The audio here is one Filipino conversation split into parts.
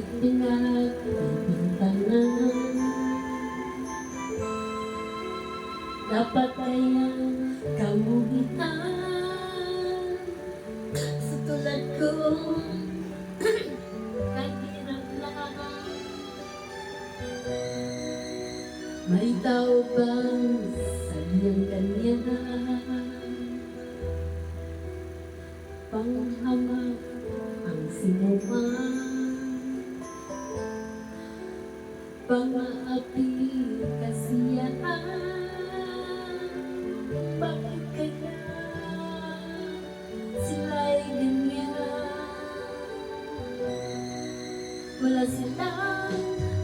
Bakit pinagpipintanan? Dapat kayang kamuhian sa tulad ko. Kahirap lang. May tao bang sadyang ganyan? Panghamak ang sinuman, pang-aapi kasiyahan. Bakit kaya sila'y ganyan? Wala silang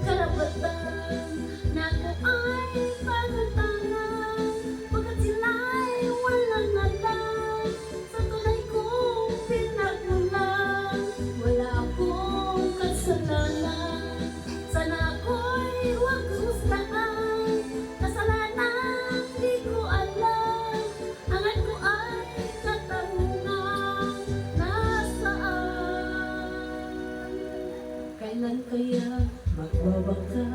karapatan na ako ay panutangan, pagkat sila'y walang alam sa tunay kong pinagmulan. Wala akong kasalanan, sana ako'y huwag husgahan. Kasalanan di ko alam, hangad ko ay katanungan, nasaan? Kailan kaya magwawakas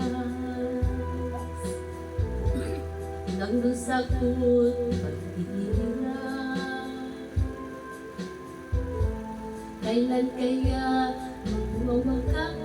ng lusak ko't pagtitira? Kailan kaya magwawakas